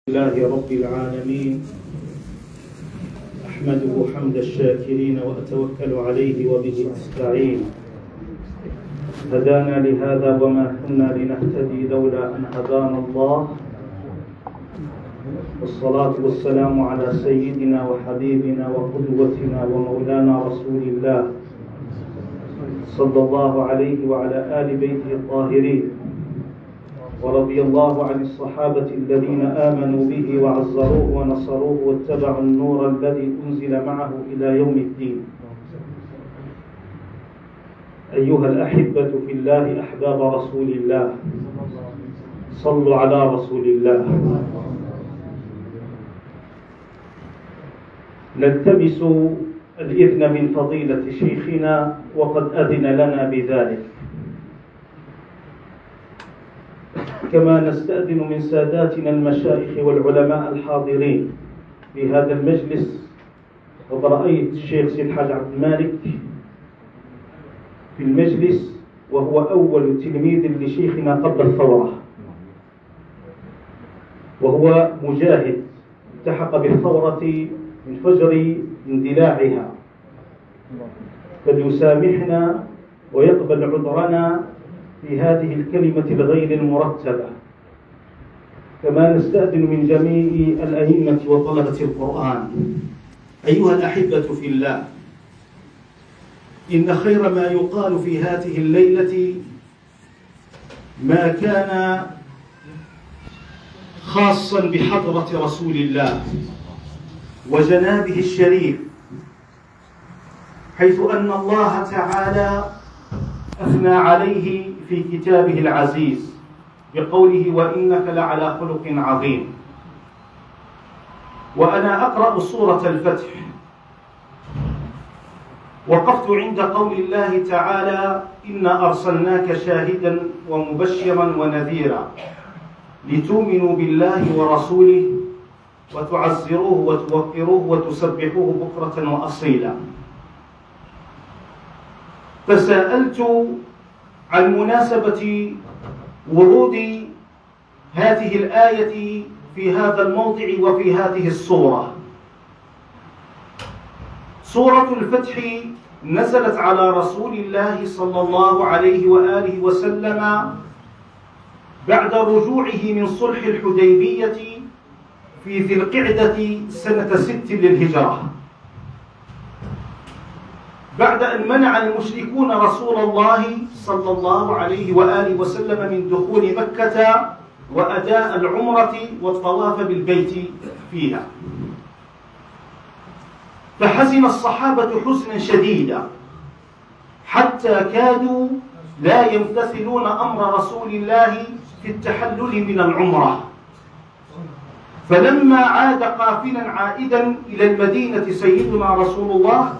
لله رب العالمين أحمده حمد الشاكرين وأتوكل عليه وبه أستعين. هدانا لهذا وما كنا لنهتدي لولا أن هدانا الله، والصلاة والسلام على سيدنا وحبيبنا وقدوتنا ومولانا رسول الله صلى الله عليه وعلى آل بيته الطاهرين، ورضي الله عن الصحابة الذين آمنوا به وعزروه ونصروه واتبعوا النور الذي أنزل معه إلى يوم الدين. أيها الأحبة في الله أحباب رسول الله، صلوا على رسول الله. نلتمس الإذن من فضيلة شيخنا وقد أذن لنا بذلك، كما نستأذن من ساداتنا المشايخ والعلماء الحاضرين في هذا المجلس. وقد رأيت الشيخ سيد حاج عبد المالك في المجلس، وهو أول تلميذ لشيخنا قبل الثورة، وهو مجاهد التحق بالثورة من فجر اندلاعها، فليسامحنا ويقبل عذرنا في هذه الكلمة الغير المرتبة. كما نستأذن من جميع الأئمة وطلبة القرآن. أيها الأحبة في الله، إن خير ما يقال في هذه الليلة ما كان خاصا بحضرة رسول الله وجنابه الشريف، حيث أن الله تعالى أثنى عليه في كتابه العزيز بقوله: وإنك لعلى خلق عظيم. وأنا أقرأ سورة الفتح، وقفت عند قول الله تعالى: إنا أرسلناك شاهدا ومبشرا ونذيرا لتؤمنوا بالله ورسوله وتعزروه وتوقروه وتسبحوه بكرة وأصيلا. فسألت عن مناسبة ورود هذه الآية في هذا الموضع وفي هذه السورة. سورة الفتح نزلت على رسول الله صلى الله عليه وآله وسلم بعد رجوعه من صلح الحديبية في ذي القعدة سنة 6 للهجرة، بعد أن منع المشركون رسول الله صلى الله عليه وآله وسلم من دخول مكة وأداء العمرة والطواف بالبيت فيها. فحزن الصحابة حزنا شديدا حتى كادوا لا يمتثلون أمر رسول الله في التحلل من العمرة. فلما عاد قافلا عائدا إلى المدينة سيدنا رسول الله،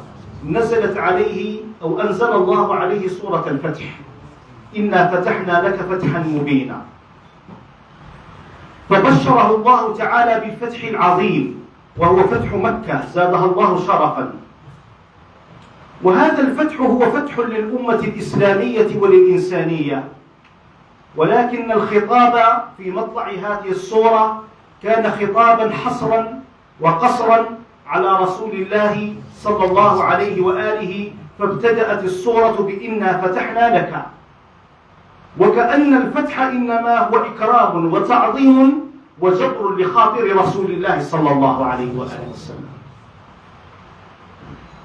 نزلت عليه أو أنزل الله عليه سورة الفتح: إنا فتحنا لك فتحا مبينا. فبشره الله تعالى بالفتح العظيم، وهو فتح مكة زادها الله شرفا. وهذا الفتح هو فتح للأمة الإسلامية وللإنسانية، ولكن الخطاب في مطلع هذه السورة كان خطابا حصرا وقصرا على رسول الله صلى الله عليه وآله. فابتدأت السورة بإنا فتحنا لك، وكأن الفتح إنما هو إكرام وتعظيم وجبر لخاطر رسول الله صلى الله عليه وآله وسلم.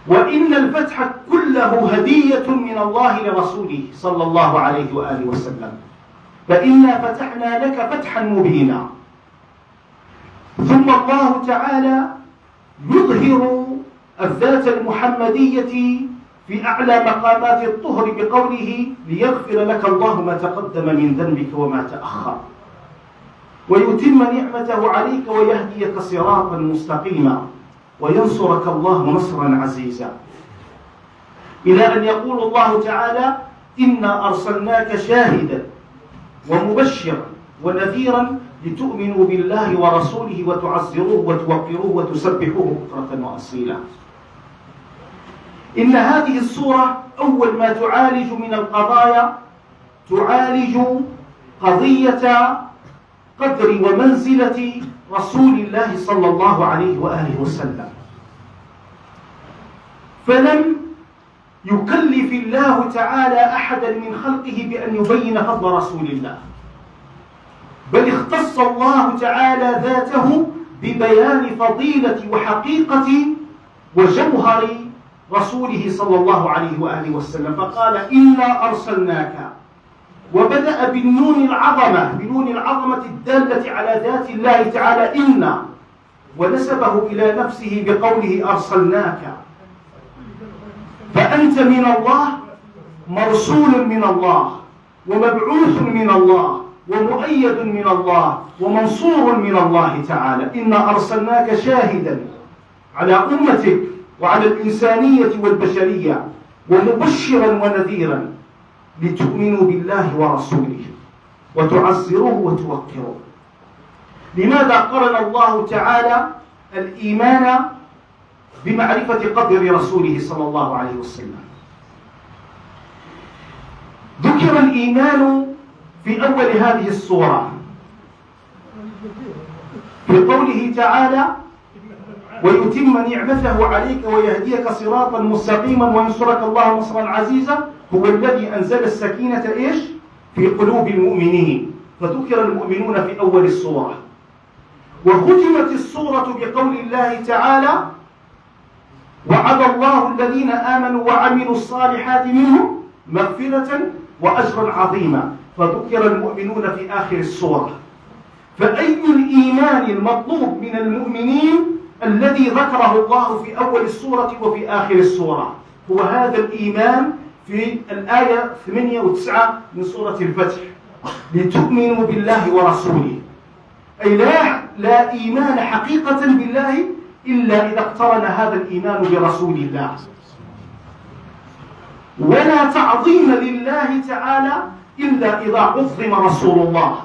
وإن الفتح كله هدية من الله لرسوله صلى الله عليه وآله وسلم. فإنا فتحنا لك فتحا مبينا. ثم الله تعالى يظهر الذات المحمدية في أعلى مقامات الطهر بقوله: ليغفر لك الله ما تقدم من ذنبك وما تأخر ويتم نعمته عليك ويهديك صراطا مستقيما وينصرك الله نصرا عزيزا، إلى أن يقول الله تعالى: إنا أرسلناك شاهدا ومبشرا ونذيرا لتؤمنوا بالله ورسوله وتعزروه وتوقروه وتسبحوه بكرة وأصيلا. إن هذه السورة أول ما تعالج من القضايا تعالج قضية قدر ومنزلة رسول الله صلى الله عليه وآله وسلم، فلم يكلف الله تعالى أحدا من خلقه بأن يبين فضل رسول الله، بل اختص الله تعالى ذاته ببيان فضيلة وحقيقة وجوهر رسوله صلى الله عليه وآله وسلم، فقال إنا أرسلناك، وبدأ بالنون العظمة الدالة على ذات الله تعالى إنا، ونسبه إلى نفسه بقوله أرسلناك، فأنت من الله، مرسول من الله، ومبعوث من الله، ومؤيد من الله، ومنصور من الله تعالى. إنا أرسلناك شاهدا على أمتك وعلى الإنسانية والبشرية، ومبشرا ونذيرا، لتؤمنوا بالله ورسوله وتعزروه وتوقروه. لماذا قرن الله تعالى الإيمان بمعرفة قدر رسوله صلى الله عليه وسلم؟ ذكر الإيمان في أول هذه السورة في قوله تعالى ويتم نعمته عليك ويهديك صراطا مستقيما وينصرك الله نصرا عزيزا، هو الذي أنزل السكينة في قلوب المؤمنين، فذكر المؤمنون في أول السورة. وختمت السورة بقول الله تعالى وعد الله الذين آمنوا وعملوا الصالحات منهم مغفرة وأجرا عظيما، فذكر المؤمنون في آخر السورة. فأي الإيمان المطلوب من المؤمنين الذي ذكره الله في أول السورة وفي آخر السورة؟ هو هذا الإيمان في الآية 8 و9 من سورة الفتح، لتؤمنوا بالله ورسوله، أي لا إيمان حقيقة بالله إلا إذا اقترن هذا الإيمان برسول الله، ولا تعظيم لله تعالى إلا إذا عظم رسول الله،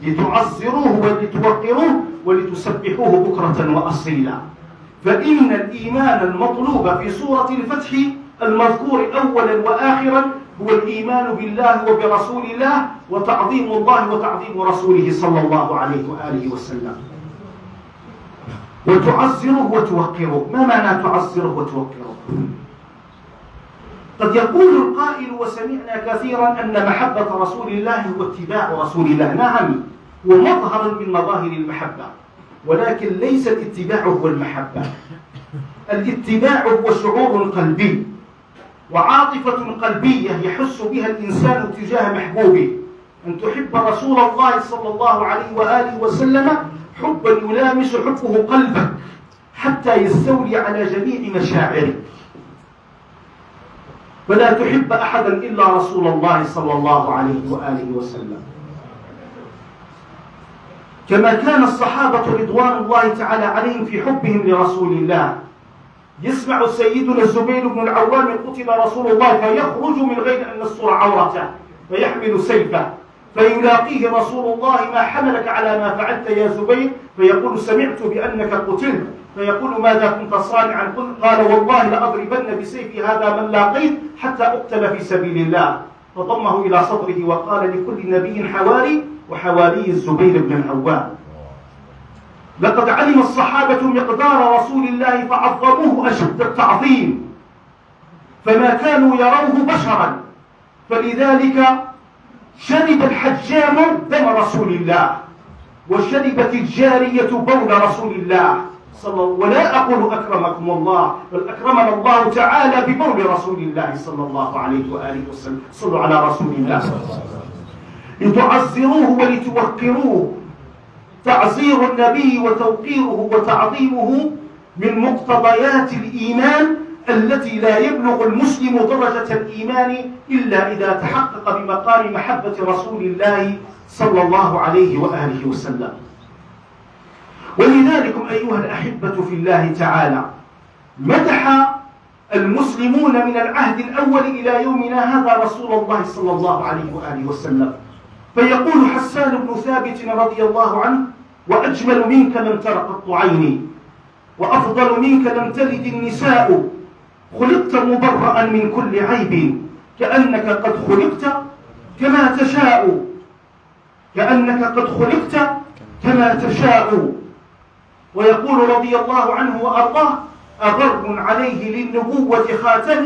لتعزروه ولتوقروه ولتسبحوه بكرة وأصيلا. فإن الإيمان المطلوب في سورة الفتح المذكور أولا وآخرا هو الإيمان بالله وبرسول الله، وتعظيم الله وتعظيم رسوله صلى الله عليه وآله وسلم، وتعزره وتوقره. ما معنى تعزره وتوقره؟ قد يقول القائل وسمعنا كثيرا أن محبة رسول الله هو اتباع رسول الله. نعم، هو مظهر من مظاهر المحبة، ولكن ليس الاتباع هو المحبة. الاتباع هو شعور قلبي وعاطفة قلبية يحس بها الإنسان تجاه محبوبه، أن تحب رسول الله صلى الله عليه وآله وسلم حبا يلامس حبه قلبك حتى يستولي على جميع مشاعرك، فلا تحب أحدا إلا رسول الله صلى الله عليه وآله وسلم. كما كان الصحابة رضوان الله تعالى عليهم في حبهم لرسول الله. يسمع سيدنا الزبير بن العوام قتل رسول الله فيخرج من غير أن نستر عورته، فيحمل سيفه فيلاقيه رسول الله ما حملك على ما فعلت يا زبير؟ فيقول سمعت بأنك قتلت. فيقول ماذا كنت صانعا؟ قال والله لأضربن بسيفي هذا من لاقيت حتى أقتل في سبيل الله. فضمه إلى صدره وقال لكل نبي حواري، وحواري الزبير بن العوام. لقد علم الصحابة مقدار رسول الله فعظموه أشد التعظيم، فما كانوا يروه بشرا، فلذلك شرب الحجام دم رسول الله، وشربت الجارية بول رسول الله ولا أقول أكرمكم الله، بل أكرمنا الله تعالى ببول رسول الله صلى الله عليه وآله وسلم. صلوا على رسول الله. لتعزروه ولتوقروه. تعزير النبي وتوقيره وتعظيمه من مقتضيات الإيمان التي لا يبلغ المسلم درجة الإيمان إلا إذا تحقق بمقام محبة رسول الله صلى الله عليه وآله وسلم. ولذلك أيها الأحبة في الله تعالى مدح المسلمون من العهد الأول إلى يومنا هذا رسول الله صلى الله عليه وآله وسلم. فيقول حسان بن ثابت رضي الله عنه وأجمل منك لم تر قط عيني، وأفضل منك لم تلد النساء، خلقت مبرأ من كل عيب، كأنك قد خلقت كما تشاء، كأنك قد خلقت كما تشاء، ويقول رضي الله عنه وأرضاه: أغر عليه للنبوة خاتم،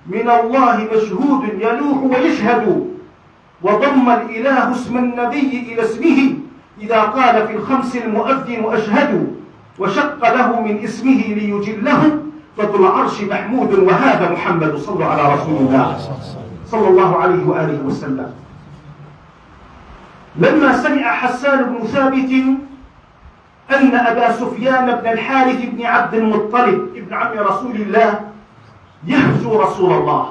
من الله مشهود يلوح ويشهد. وضم الإله اسم النبي إلى اسمه، إذا قال في الخمس المؤذن أشهد. وشق له من اسمه ليجله، فذو العرش محمود وهذا محمد. صلوا على رسول الله صلى الله عليه وآله وسلم. لما سمع حسان بن ثابت أن أبا سفيان بن الحارث بن عبد المطلب ابن عم رسول الله يهجو رسول الله،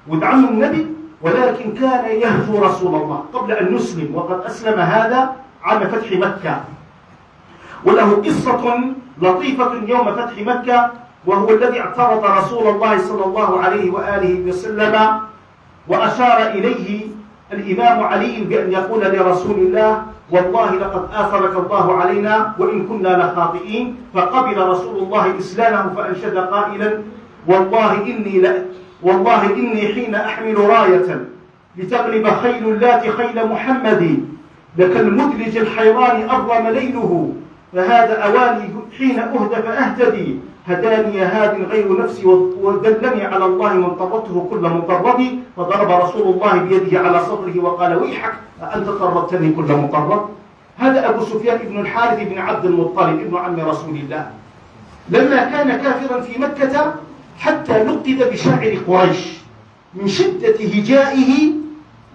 ود عم النبي، ولكن كان يهجو رسول الله قبل أن يسلم، وقد أسلم هذا عام فتح مكة. وله قصة لطيفة يوم فتح مكة، وهو الذي اعترض رسول الله صلى الله عليه وآله وسلم، وأشار إليه الإمام علي بأن يقول لرسول الله: والله لقد آثرك الله علينا وإن كنا لخاطئين. فقبل رسول الله إسلامه فأنشد قائلا: والله إني حين أحمل راية لتغلب خيل اللات خيل محمد، لك المدلج الحيران أظلم ليله، فهذا أواني حين أهدى فأهتدي. هداني هاد غير نفسي ودلني على الله من طردته كل مطرد. فضرب رسول الله بيده على صدره وقال: ويحك أنت طردتني كل مطرد. هذا أبو سفيان بن الحارث بن عبد المطلب ابن عم رسول الله، لما كان كافرا في مكة حتى لقب بشاعر قريش من شدة هجائه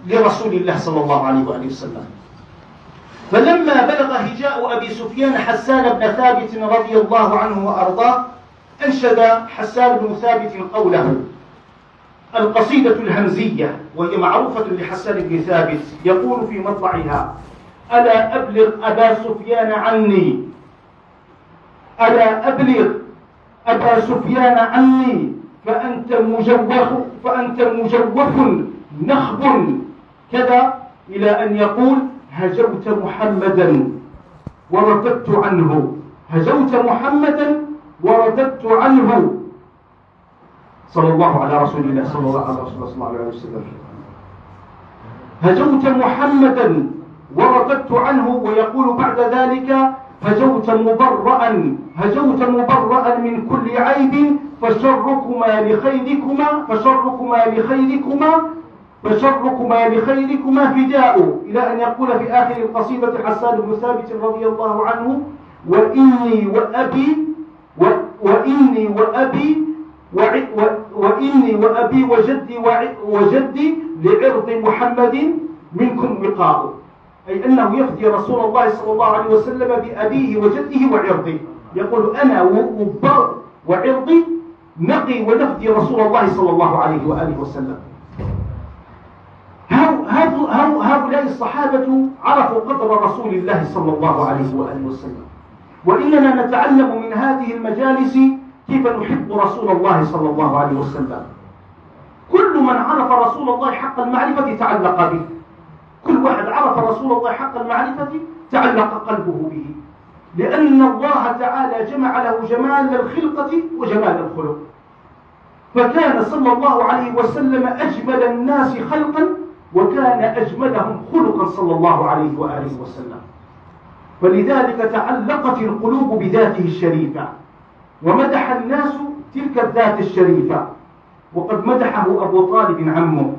لرسول الله صلى الله عليه وآله وسلم. فلما بلغ هجاء أبي سفيان حسان بن ثابت رضي الله عنه وأرضاه، أنشد حسان بن ثابت قوله القصيدة الهمزية، وهي معروفة لحسان بن ثابت، يقول في مطلعها: ألا أبلغ أبا سفيان عني، ألا أبلغ أبا سفيان عني، فأنت مجوف نخب، كذا إلى أن يقول: هجوت محمدا ورددت عنه، هجوت محمدا ورددت عنه. صلى الله على رسول الله صلى الله عليه وسلم. هجوت محمدا ورددت عنه. ويقول بعد ذلك: هجوت مبرأ من كل عيب، فشركما لخيركما فداء، إلى أن يقول في آخر القصيدة حسان بن ثابت رضي الله عنه: وإني وأبي وجدي لعرض محمد منكم وقاء، أي أنه يفدي رسول الله صلى الله عليه وسلم بأبيه وجده وعرضه. يقول: أنا وعرضي نقي ونفدي رسول الله صلى الله عليه وآله وسلم. هؤلاء الصحابة عرفوا قدر رسول الله صلى الله عليه وآله وسلم، وإننا نتعلم من هذه المجالس كيف نحب رسول الله صلى الله عليه وسلم. كل من عرف رسول الله حق المعرفة تعلق به، كل واحد عرف رسول الله حق المعرفة تعلق قلبه به، لأن الله تعالى جمع له جمال الخلقة وجمال الخلق، فكان صلى الله عليه وسلم أجمل الناس خلقا، وكان أجملهم خلقا صلى الله عليه وآله وسلم. فلذلك تعلقت القلوب بذاته الشريفة، ومدح الناس تلك الذات الشريفة. وقد مدحه أبو طالب عمه،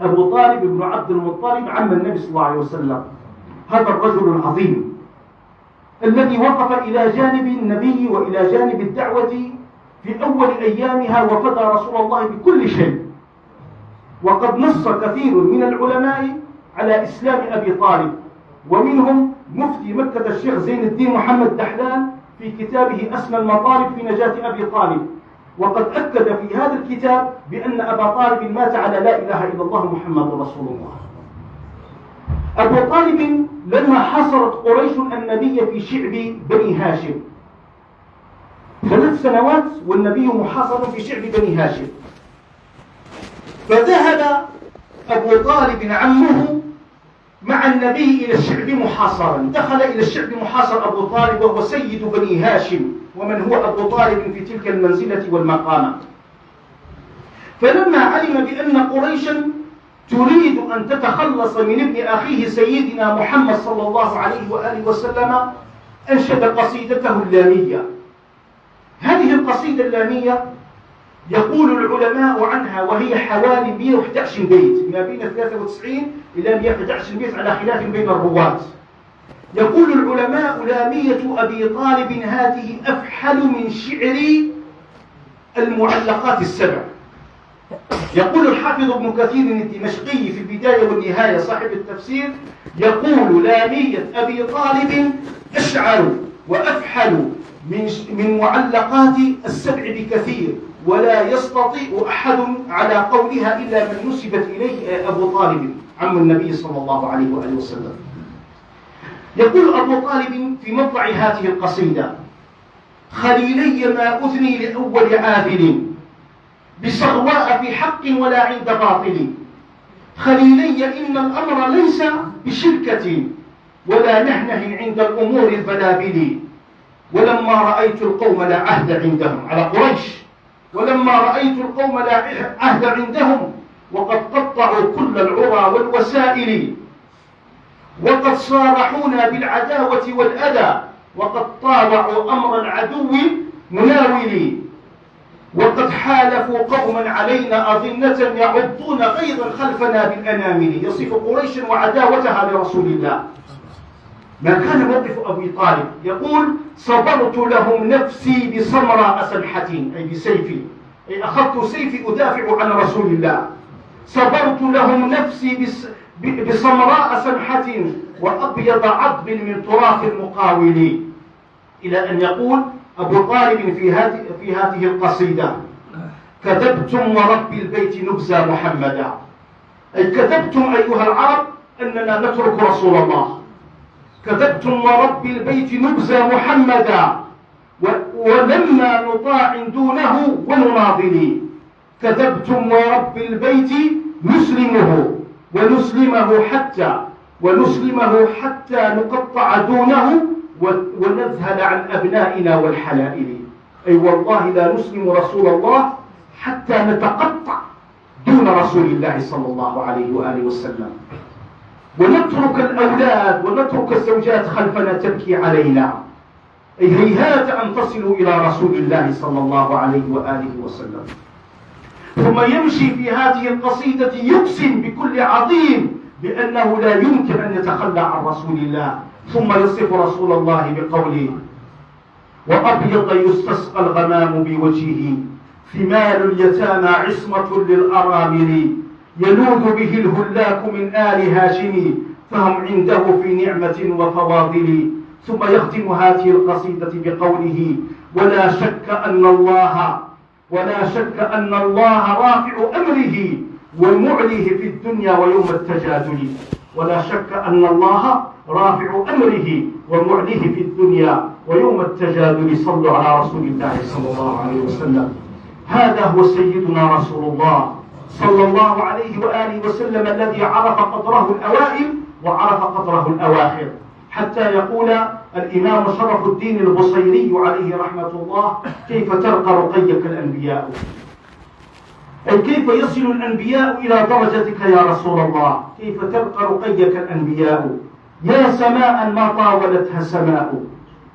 أبو طالب بن عبد المطلب عم النبي صلى الله عليه وسلم، هذا الرجل العظيم الذي وقف إلى جانب النبي وإلى جانب الدعوة في أول أيامها، وفدى رسول الله بكل شيء. وقد نص كثير من العلماء على إسلام أبي طالب، ومنهم مفتي مكة الشيخ زين الدين محمد دحلان في كتابه أسمى المطالب في نجاة أبي طالب، وقد أكد في هذا الكتاب بأن أبا طالب مات على لا إله إلا الله محمد رسول الله. أبو طالب لما حاصرت قريش النبي في شعب بني هاشم 3 سنوات، والنبي محاصر في شعب بني هاشم، فذهب أبو طالب عمه مع النبي إلى الشعب محاصرا. دخل إلى الشعب محاصر أبو طالب، وهو سيد بني هاشم، ومن هو أبو طالب في تلك المنزلة والمقامة. فلما علم بأن قريشا تريد أن تتخلص من ابن أخيه سيدنا محمد صلى الله عليه وآله وسلم، أنشد قصيدته اللامية. هذه القصيدة اللامية يقول العلماء عنها وهي حوالي 111 بيت، ما بين 93 إلى 111 بيت على خلاف بين الرواة. يقول العلماء: لامية أبي طالب هذه أفحل من شعر المعلقات السبع. يقول الحافظ ابن كثير الدمشقي في البداية والنهاية صاحب التفسير، يقول: لامية أبي طالب أشعر وأفحل من معلقات السبع بكثير، ولا يستطيع أحد على قولها إلا من نسبت إليه أبو طالب عم النبي صلى الله عليه وآله وسلم. يقول أبو طالب في مطلع هذه القصيدة: خليلي ما أثني لأول عاذل، بصغواء في حق ولا عند باطل. خليلي إن الأمر ليس بشركة، ولا نهنه عند الأمور البلابل. ولما رأيت القوم لا عهد عندهم، على قريش، ولما رأيت القوم لا عهد عندهم، وقد قطعوا كل العرى والوسائل، وقد صارحونا بالعداوة والأذى، وقد طاوعوا أمر العدو مناول، وقد حالفوا قوما علينا أظنة يعضون غيظا خلفنا بالأنامل. يصف قريشا وعداوتها لرسول الله. ما كان موقف أبي طالب؟ يقول: صبرت لهم نفسي بسمراء سمحة، أي بسيفي، أي أخذت سيفي أدافع عن رسول الله. صبرت لهم نفسي بسمراء سمحة، وأبيض عضب من تراث المقاول. إلى أن يقول أبو طالب في هذه القصيدة: كذبتم ورب البيت نبزى محمدا، أي كذبتم أيها العرب أننا نترك رسول الله. كذبتم ورب البيت نبزى محمدا، ولما نطاع دونه ونناضل. كذبتم ورب البيت نسلمه ونسلمه حتى نقطع دونه ونذهل عن أبنائنا والحلائل. أي والله لا نسلم رسول الله حتى نتقطع دون رسول الله صلى الله عليه وآله وسلم، ونترك الأولاد ونترك الزوجات خلفنا تبكي علينا. أي هيهات أن تصلوا إلى رسول الله صلى الله عليه وآله وسلم. ثم يمشي في هذه القصيدة يقسم بكل عظيم بأنه لا يمكن أن يتخلى عن رسول الله، ثم يصف رسول الله بقوله: وأبيض يستسقى الغمام بوجهه، ثمال اليتامى عصمة للأرامل، يلوذ به الهلاك من آل هاشم، فهم عنده في نعمة وفواضل. ثم يختم هذه القصيدة بقوله: ولا شك أن الله رافع أمره ومعليه في الدنيا ويوم التجادل. ولا شك أن الله رافع أمره ومعليه في الدنيا ويوم التجادل. صلوا على رسول الله صلى الله عليه وسلم. هذا هو سيدنا رسول الله صلى الله عليه وآله وسلم، الذي عرف قدره الأوائل وعرف قدره الأواخر، حتى يقول الإمام شرف الدين البصيري عليه رحمة الله: كيف ترقى رقيك الأنبياء، أي كيف يصل الأنبياء إلى درجتك يا رسول الله، كيف ترقى رقيك الأنبياء. يا سماء ما طاولتها سماء،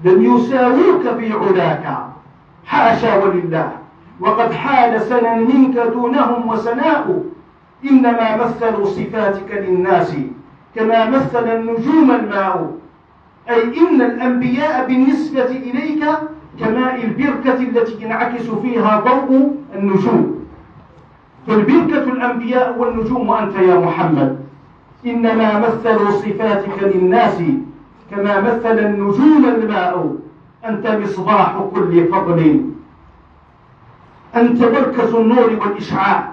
لم يساووك في علاك، حاشا ولله، وقد حال سنا منك دونهم وسناء. إنما مثلوا صفاتك للناس كما مثل النجوم الماء، أي إن الأنبياء بالنسبة إليك كماء البركة التي ينعكس فيها ضوء النجوم، فالبركة الأنبياء والنجوم وأنت يا محمد. إنما مثلوا صفاتك للناس كما مثل النجوم الماء، أنت مصباح كل فضل، أنت مركز النور والإشعاع،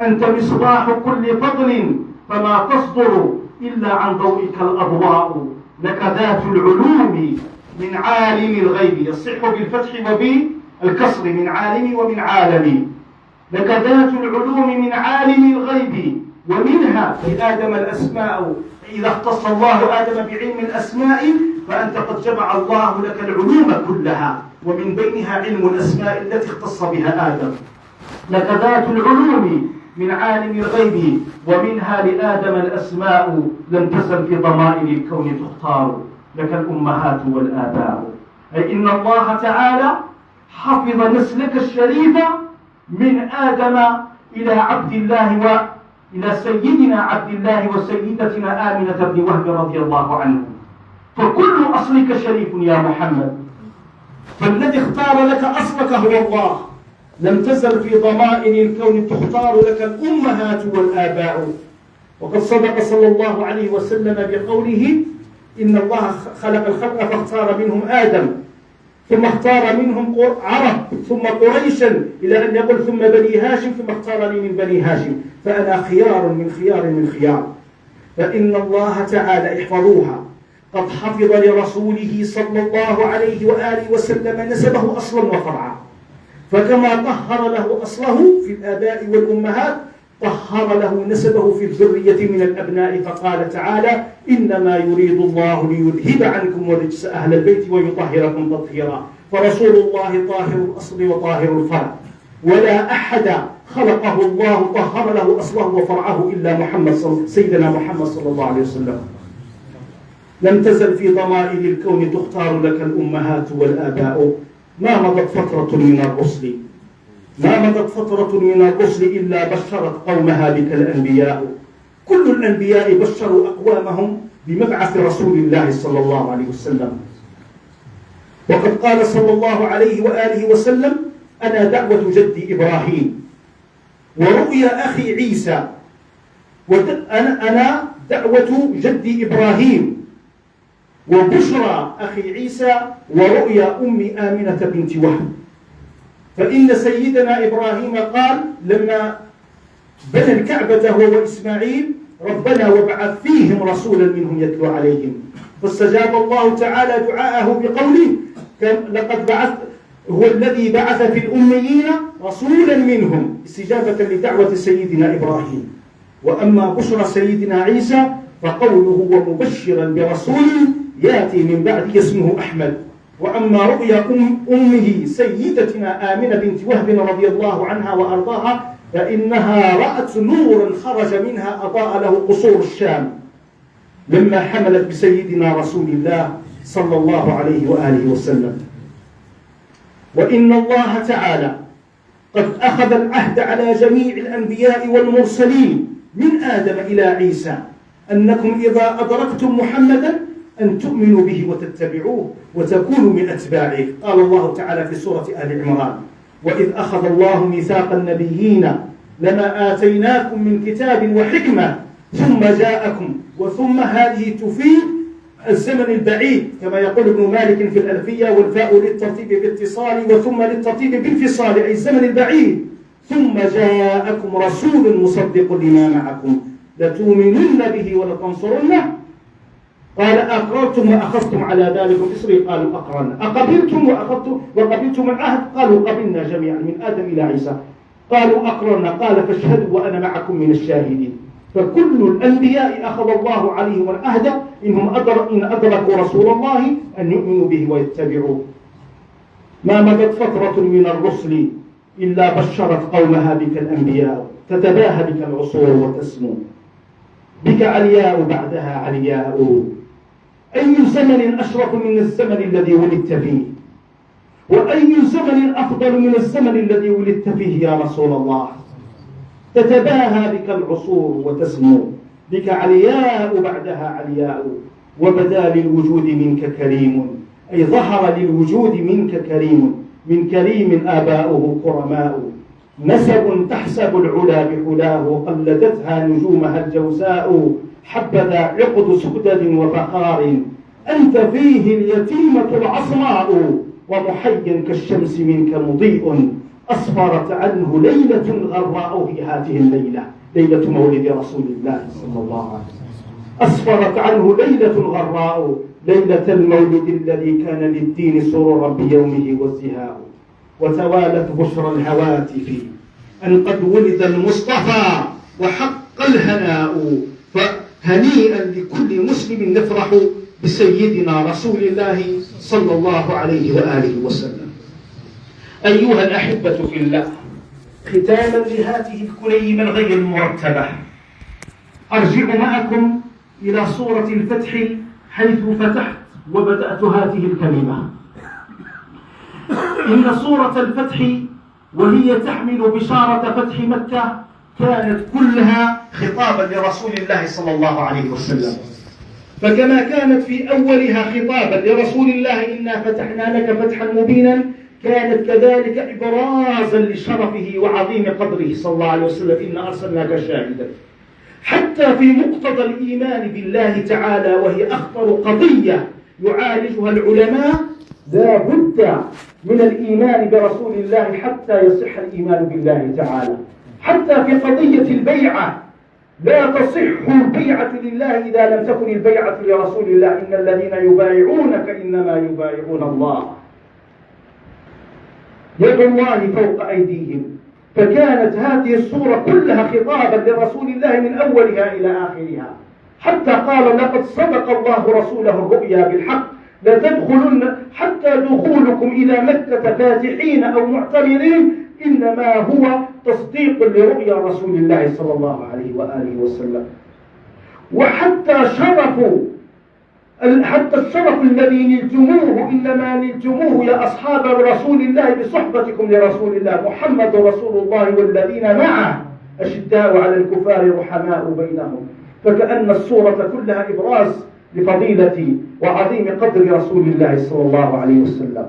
أنت مصباح كل فضل، فما تصدر إلا عن ضوئك الأضواء. لك ذات العلوم من عالم الغيب، يصح بالفتح وبالكسر، من عالم ومن عالم. لك ذات العلوم من عالم الغيب، ومنها لآدم الأسماء. إذا اختص الله آدم بعلم الأسماء فأنت قد جمع الله لك العلوم كلها، ومن بينها علم الأسماء التي اختص بها آدم. لك ذات العلوم من عالم الغيب، ومنها لآدم الأسماء لم تزل في ضمائر الكون تختار. لك الأمهات والآباء، أي إن الله تعالى حفظ نسلك الشريف من آدم إلى عبد الله وإلى سيدنا عبد الله وسيدتنا آمنة بن وهب رضي الله عنه، فكل أصلك شريف يا محمد، فالذي اختار لك أصلك هو الله. لم تزل في ضمائن الكون تختار لك الأمهات والآباء، وقد صدق صلى الله عليه وسلم بقوله إن الله خلق الخلق فاختار منهم آدم، ثم اختار منهم عرب، ثم قريشا، إلى أن يقول ثم بني هاشم، ثم اختارني من بني هاشم، فأنا خيار من خيار من خيار. فإن الله تعالى احفظوها قد حفظ لرسوله صلى الله عليه وآله وسلم نسبه أصلا وفرعا، فكما طهر له أصله في الآباء والأمهات طهر له نسبه في الذرية من الأبناء، فقال تعالى إنما يريد الله ليذهب عنكم الرجس أهل البيت ويطهركم تطهيرا. فرسول الله طاهر الأصل وطاهر الفرع، ولا أحد خلقه الله طهر له أصله وفرعه إلا سيدنا محمد صلى الله عليه وسلم. لم تزل في ضمائر الكون تختار لك الأمهات والآباء. ما مضت فترة من الرسل إلا بشرت قومها بك الأنبياء. كل الأنبياء بشروا أقوامهم بمبعث رسول الله صلى الله عليه وسلم، وقد قال صلى الله عليه وآله وسلم أنا دعوة جدي إبراهيم ورؤيا أخي عيسى، أنا دعوة جدي إبراهيم وبشرى أخي عيسى ورؤيا أم آمنة بنت وهب. فإن سيدنا إبراهيم قال لما بنى الكعبة هو وإسماعيل ربنا وابعث فيهم رسولا منهم يتلو عليهم، فاستجاب الله تعالى دعاءه بقوله لقد بعث هو الذي بعث في الأميين رسولا منهم، استجابة لدعوة سيدنا إبراهيم. وأما بشرى سيدنا عيسى فقوله ومبشرا برسول يأتي من بعد اسمه أحمد. وأما رؤيا أمه سيدتنا آمنة بنت وهب رضي الله عنها وأرضاها فإنها رأت نورا خرج منها أضاء له قصور الشام لما حملت بسيدنا رسول الله صلى الله عليه وآله وسلم. وإن الله تعالى قد أخذ العهد على جميع الأنبياء والمرسلين من آدم إلى عيسى أنكم إذا أدركتم محمدا أن تؤمنوا به وتتبعوه وتكونوا من أتباعه. قال الله تعالى في سورة آل عمران وإذ أخذ الله ميثاق النبيين لما آتيناكم من كتاب وحكمة ثم جاءكم، وثم هذه تفيد الزمن البعيد كما يقول ابن مالك في الألفية، والفاء للترتيب باتصال وثم للترتيب بانفصال أي الزمن البعيد. ثم جاءكم رسول مصدق لما معكم لتؤمنن به ولتنصرنه قال أقررتم وأخذتم على ذلك إصري قالوا أقررنا، أقبلتم وقبلتم العهد قالوا قبلنا جميعا من آدم إلى عيسى قالوا أقررنا قال فاشهدوا وأنا معكم من الشاهدين. فكل الأنبياء أخذ الله عليهم العهد إن أدركوا رسول الله أن يؤمنوا به ويتبعوه. ما مضت فترة من الرسل إلا بشرت قومها بك الأنبياء، تتباهى بك العصور وتسمو بك علياء بعدها علياء. أي زمن أشرف من الزمن الذي ولدت فيه، وأي زمن أفضل من الزمن الذي ولدت فيه يا رسول الله. تتباهى بك العصور وتسمو بك علياء بعدها علياء. وبدا للوجود منك كريم أي ظهر للوجود منك كريم، من كريم آباؤه كرماء. نسب تحسب العلا بحلاه قلدتها نجومها الجوزاء. حبذا عقد سؤدد وفخار أنت فيه اليتيمة العصماء. ومحيا كالشمس منك مضيء أسفرت عنه ليلة غراء. في هذه الليلة ليلة مولد رسول الله صلى الله عليه وسلم أسفرت عنه ليلة غراء، ليلة المولد الذي كان للدين سرورا بيومه وازدهاء. وتوالت بشرى الهواتف أن قد ولد المصطفى وحق الهناء. فهنيئا لكل مسلم نفرح بسيدنا رسول الله صلى الله عليه وآله وسلم. أيها الأحبة في الله، ختاما لهذه الكليمة الغير المرتبة أرجع معكم إلى سورة الفتح حيث فتحت وبدأت هذه الكلمة. إن سورة الفتح وهي تحمل بشارة فتح مكة كانت كلها خطابا لرسول الله صلى الله عليه وسلم. فكما كانت في أولها خطابا لرسول الله إنا فتحنا لك فتحا مبينا، كانت كذلك إبرازا لشرفه وعظيم قدره صلى الله عليه وسلم. إنا أرسلناك شاهدا. حتى في مقتضى الإيمان بالله تعالى، وهي أخطر قضية يعالجها العلماء، لا بد من الإيمان برسول الله حتى يصح الإيمان بالله تعالى. حتى في قضية البيعة لا تصح البيعة لله إذا لم تكن البيعة لرسول الله. إن الذين يبايعونك إنما يبايعون الله، يد الله فوق أيديهم. فكانت هذه السورة كلها خطابا لرسول الله من أولها إلى آخرها، حتى قال لقد صدق الله رسوله الرؤيا بالحق لتدخلن حتى دخولكم إلى مكة فاتحين أو معتمرين إنما هو تصديق لرؤيا رسول الله صلى الله عليه وآله وسلم. وحتى الشرف الذي نلتموه إنما نلتموه يا أصحاب رسول الله بصحبتكم لرسول الله. محمد رسول الله والذين معه أشداء على الكفار رحماء بينهم. فكأن السورة كلها إبراز لفضيلة وعظيم قدر رسول الله صلى الله عليه وسلم.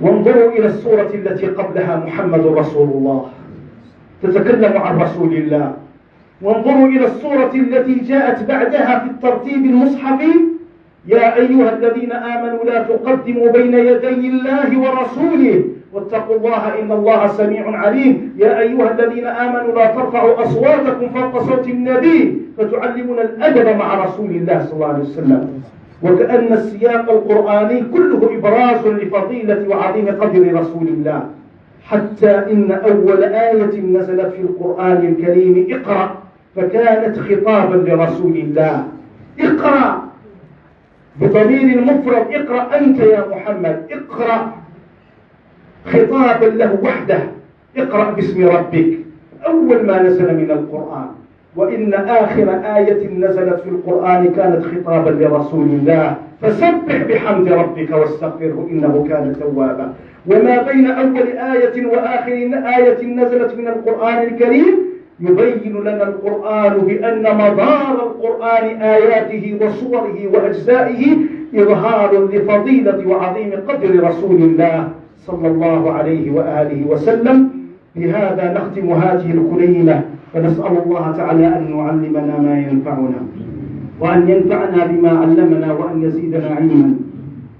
وانظروا إلى السورة التي قبلها محمد رسول الله تتكلم عن رسول الله. وانظروا إلى السورة التي جاءت بعدها في الترتيب المصحفي يا أيها الذين آمنوا لا تقدموا بين يدي الله ورسوله واتقوا الله إن الله سميع عليم. يا أيها الذين آمنوا لا ترفعوا أصواتكم فوق صوت النبي فتعلمون الأدب مع رسول الله صلى الله عليه وسلم. وكأن السياق القرآني كله إبراز لفضيلة وعظيم قدر رسول الله. حتى إن أول آية نزلت في القرآن الكريم اقرأ فكانت خطابا لرسول الله. اقرأ بضمير المفرد، اقرأ أنت يا محمد، اقرأ خطابا له وحده. اقرأ باسم ربك أول ما نزل من القرآن. وإن آخر آية نزلت في القرآن كانت خطابا لرسول الله فسبح بحمد ربك واستغفره إنه كان توابا. وما بين أول آية وآخر آية نزلت من القرآن الكريم يبين لنا القرآن بأن مدار القرآن آياته وصوره وأجزائه إظهار لفضيلة وعظيم قدر رسول الله صلى الله عليه وآله وسلم. بهذا نختم هذه الكلمة، فنسأل الله تعالى أن يعلمنا ما ينفعنا وأن ينفعنا بما علمنا وأن يزيدنا علما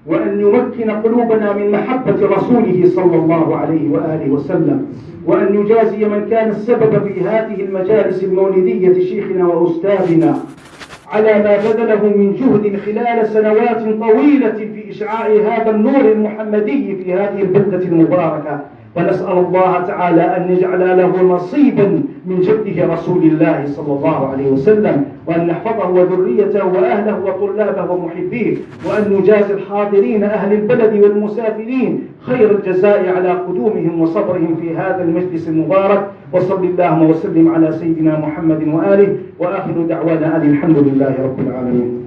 وأن يمكن قلوبنا من محبة رسوله صلى الله عليه وآله وسلم، وأن يجازي من كان السبب في هذه المجالس المولدية شيخنا وأستاذنا على ما بذله من جهد خلال سنوات طويلة في إشعاع هذا النور المحمدي في هذه البلدة المباركة. ونسأل الله تعالى أن يجعل له نصيبا من جده رسول الله صلى الله عليه وسلم، وأن نحفظه وذريته وأهله وطلابه ومحبيه، وأن نجازي الحاضرين أهل البلد والمسافرين خير الجزاء على قدومهم وصبرهم في هذا المجلس المبارك. وصل اللهم وسلم على سيدنا محمد وآله، وآخر دعوانا أن الحمد لله رب العالمين.